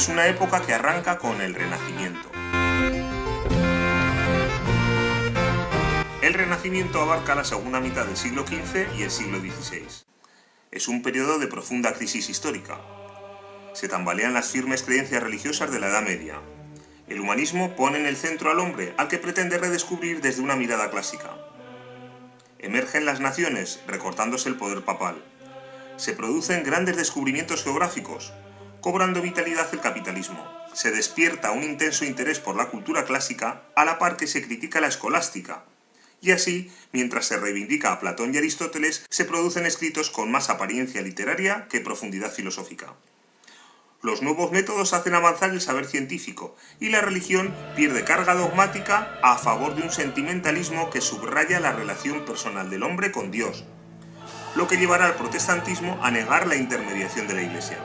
Es una época que arranca con el Renacimiento. El Renacimiento abarca la segunda mitad del siglo XV y el siglo XVI. Es un periodo de profunda crisis histórica. Se tambalean las firmes creencias religiosas de la Edad Media. El humanismo pone en el centro al hombre, al que pretende redescubrir desde una mirada clásica. Emergen las naciones, recortándose el poder papal. Se producen grandes descubrimientos geográficos, cobrando vitalidad el capitalismo. Se despierta un intenso interés por la cultura clásica, a la par que se critica la escolástica. Y así, mientras se reivindica a Platón y Aristóteles, se producen escritos con más apariencia literaria que profundidad filosófica. Los nuevos métodos hacen avanzar el saber científico y la religión pierde carga dogmática a favor de un sentimentalismo que subraya la relación personal del hombre con Dios, lo que llevará al protestantismo a negar la intermediación de la Iglesia.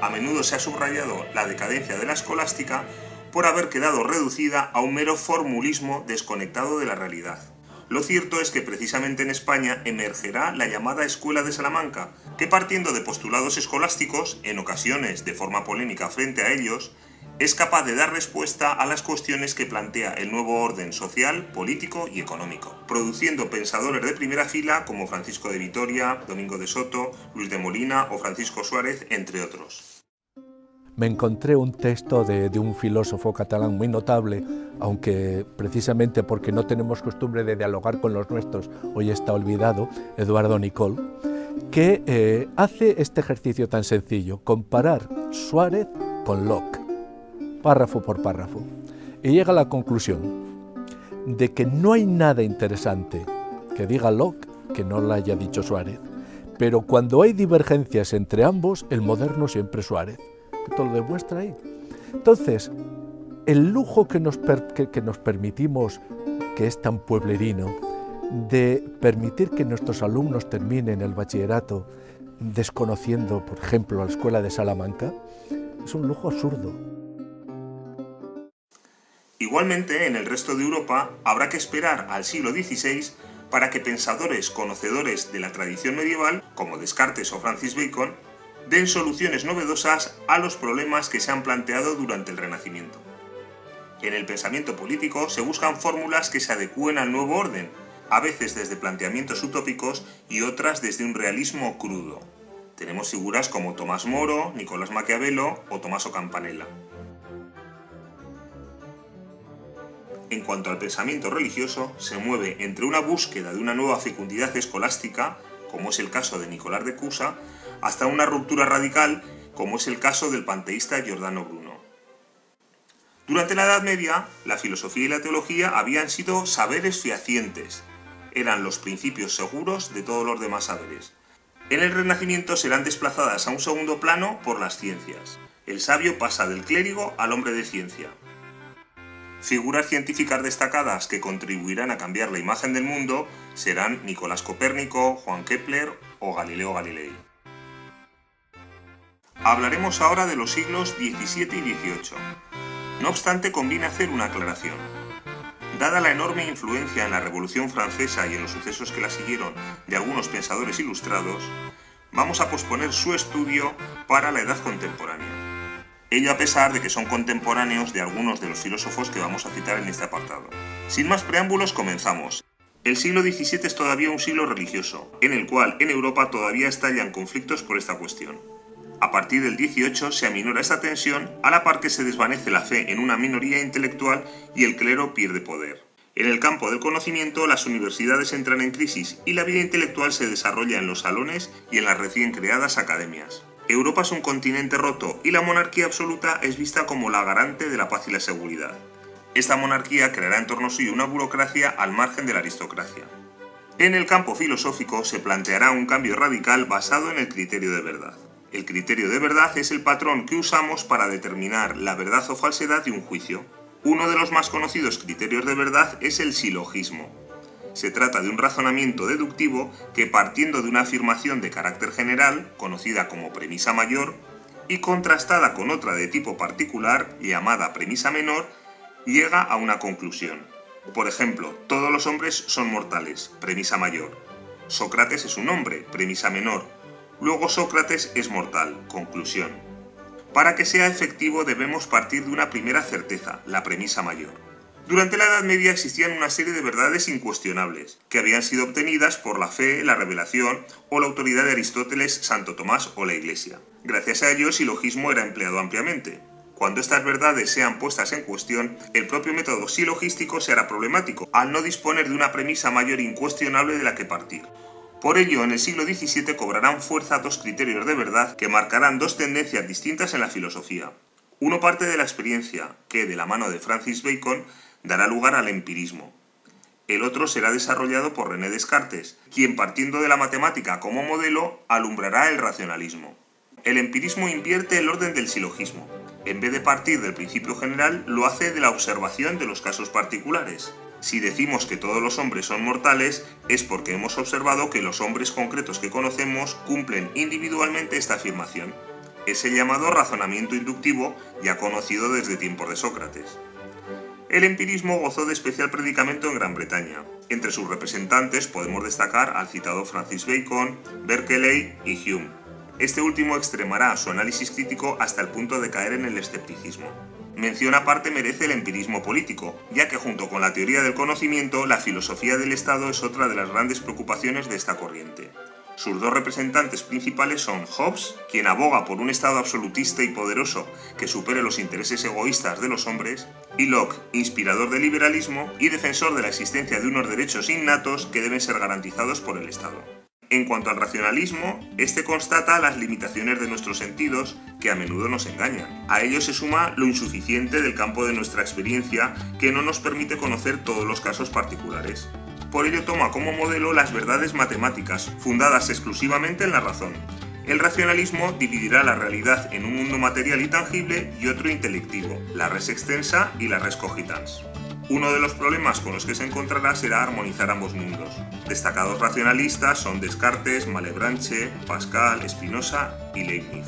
A menudo se ha subrayado la decadencia de la escolástica por haber quedado reducida a un mero formulismo desconectado de la realidad. Lo cierto es que precisamente en España emergerá la llamada Escuela de Salamanca, que partiendo de postulados escolásticos, en ocasiones de forma polémica frente a ellos, es capaz de dar respuesta a las cuestiones que plantea el nuevo orden social, político y económico, produciendo pensadores de primera fila como Francisco de Vitoria, Domingo de Soto, Luis de Molina o Francisco Suárez, entre otros. Me encontré un texto de un filósofo catalán muy notable, aunque precisamente porque no tenemos costumbre de dialogar con los nuestros, hoy está olvidado, Eduardo Nicol, que hace este ejercicio tan sencillo, comparar Suárez con Locke, párrafo por párrafo, y llega a la conclusión de que no hay nada interesante que diga Locke que no lo haya dicho Suárez, pero cuando hay divergencias entre ambos, el moderno siempre es Suárez. Esto lo demuestra ahí. Entonces, el lujo que nos permitimos, que es tan pueblerino, de permitir que nuestros alumnos terminen el bachillerato desconociendo, por ejemplo, la Escuela de Salamanca, es un lujo absurdo. Igualmente, en el resto de Europa habrá que esperar al siglo XVI para que pensadores conocedores de la tradición medieval, como Descartes o Francis Bacon, den soluciones novedosas a los problemas que se han planteado durante el Renacimiento. En el pensamiento político se buscan fórmulas que se adecúen al nuevo orden, a veces desde planteamientos utópicos y otras desde un realismo crudo. Tenemos figuras como Tomás Moro, Nicolás Maquiavelo o Tommaso Campanella. En cuanto al pensamiento religioso, se mueve entre una búsqueda de una nueva fecundidad escolástica, como es el caso de Nicolás de Cusa, hasta una ruptura radical, como es el caso del panteísta Giordano Bruno. Durante la Edad Media, la filosofía y la teología habían sido saberes fehacientes, eran los principios seguros de todos los demás saberes. En el Renacimiento serán desplazadas a un segundo plano por las ciencias. El sabio pasa del clérigo al hombre de ciencia. Figuras científicas destacadas que contribuirán a cambiar la imagen del mundo serán Nicolás Copérnico, Juan Kepler o Galileo Galilei. Hablaremos ahora de los siglos XVII y XVIII. No obstante, conviene hacer una aclaración. Dada la enorme influencia en la Revolución Francesa y en los sucesos que la siguieron de algunos pensadores ilustrados, vamos a posponer su estudio para la edad contemporánea. Ello a pesar de que son contemporáneos de algunos de los filósofos que vamos a citar en este apartado. Sin más preámbulos, comenzamos. El siglo XVII es todavía un siglo religioso, en el cual en Europa todavía estallan conflictos por esta cuestión. A partir del XVIII se aminora esta tensión, a la par que se desvanece la fe en una minoría intelectual y el clero pierde poder. En el campo del conocimiento, las universidades entran en crisis y la vida intelectual se desarrolla en los salones y en las recién creadas academias. Europa es un continente roto y la monarquía absoluta es vista como la garante de la paz y la seguridad. Esta monarquía creará en torno suyo una burocracia al margen de la aristocracia. En el campo filosófico se planteará un cambio radical basado en el criterio de verdad. El criterio de verdad es el patrón que usamos para determinar la verdad o falsedad de un juicio. Uno de los más conocidos criterios de verdad es el silogismo. Se trata de un razonamiento deductivo que, partiendo de una afirmación de carácter general, conocida como premisa mayor, y contrastada con otra de tipo particular, llamada premisa menor, llega a una conclusión. Por ejemplo, todos los hombres son mortales, premisa mayor. Sócrates es un hombre, premisa menor. Luego Sócrates es mortal, conclusión. Para que sea efectivo debemos partir de una primera certeza, la premisa mayor. Durante la Edad Media existían una serie de verdades incuestionables, que habían sido obtenidas por la fe, la revelación o la autoridad de Aristóteles, Santo Tomás o la Iglesia. Gracias a ello el silogismo era empleado ampliamente. Cuando estas verdades sean puestas en cuestión, el propio método silogístico se hará problemático, al no disponer de una premisa mayor incuestionable de la que partir. Por ello, en el siglo XVII cobrarán fuerza dos criterios de verdad que marcarán dos tendencias distintas en la filosofía. Uno parte de la experiencia, que, de la mano de Francis Bacon, dará lugar al empirismo. El otro será desarrollado por René Descartes, quien, partiendo de la matemática como modelo, alumbrará el racionalismo. El empirismo invierte el orden del silogismo. En vez de partir del principio general, lo hace de la observación de los casos particulares. Si decimos que todos los hombres son mortales, es porque hemos observado que los hombres concretos que conocemos cumplen individualmente esta afirmación. Es el llamado razonamiento inductivo, ya conocido desde tiempos de Sócrates. El empirismo gozó de especial predicamento en Gran Bretaña. Entre sus representantes podemos destacar al citado Francis Bacon, Berkeley y Hume. Este último extremará su análisis crítico hasta el punto de caer en el escepticismo. Mención aparte merece el empirismo político, ya que junto con la teoría del conocimiento, la filosofía del Estado es otra de las grandes preocupaciones de esta corriente. Sus dos representantes principales son Hobbes, quien aboga por un Estado absolutista y poderoso que supere los intereses egoístas de los hombres, y Locke, inspirador del liberalismo y defensor de la existencia de unos derechos innatos que deben ser garantizados por el Estado. En cuanto al racionalismo, este constata las limitaciones de nuestros sentidos que a menudo nos engañan. A ello se suma lo insuficiente del campo de nuestra experiencia que no nos permite conocer todos los casos particulares. Por ello toma como modelo las verdades matemáticas, fundadas exclusivamente en la razón. El racionalismo dividirá la realidad en un mundo material y tangible y otro intelectivo, la res extensa y la res cogitans. Uno de los problemas con los que se encontrará será armonizar ambos mundos. Destacados racionalistas son Descartes, Malebranche, Pascal, Spinoza y Leibniz.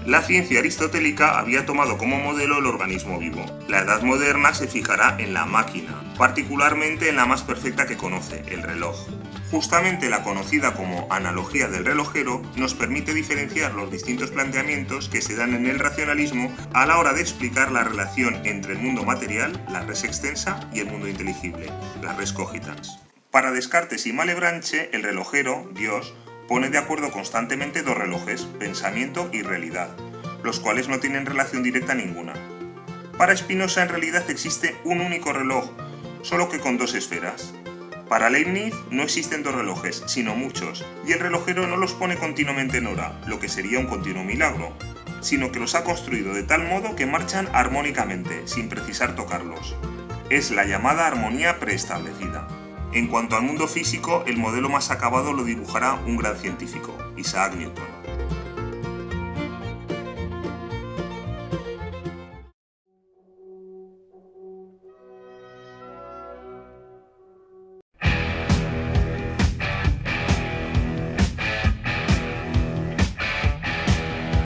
La ciencia aristotélica había tomado como modelo el organismo vivo. La edad moderna se fijará en la máquina, particularmente en la más perfecta que conoce, el reloj. Justamente la conocida como analogía del relojero nos permite diferenciar los distintos planteamientos que se dan en el racionalismo a la hora de explicar la relación entre el mundo material, la res extensa, y el mundo inteligible, la res cogitans. Para Descartes y Malebranche, el relojero, Dios, pone de acuerdo constantemente dos relojes, pensamiento y realidad, los cuales no tienen relación directa ninguna. Para Spinoza en realidad existe un único reloj, solo que con dos esferas. Para Leibniz no existen dos relojes, sino muchos, y el relojero no los pone continuamente en hora, lo que sería un continuo milagro, sino que los ha construido de tal modo que marchan armónicamente, sin precisar tocarlos. Es la llamada armonía preestablecida. En cuanto al mundo físico, el modelo más acabado lo dibujará un gran científico, Isaac Newton.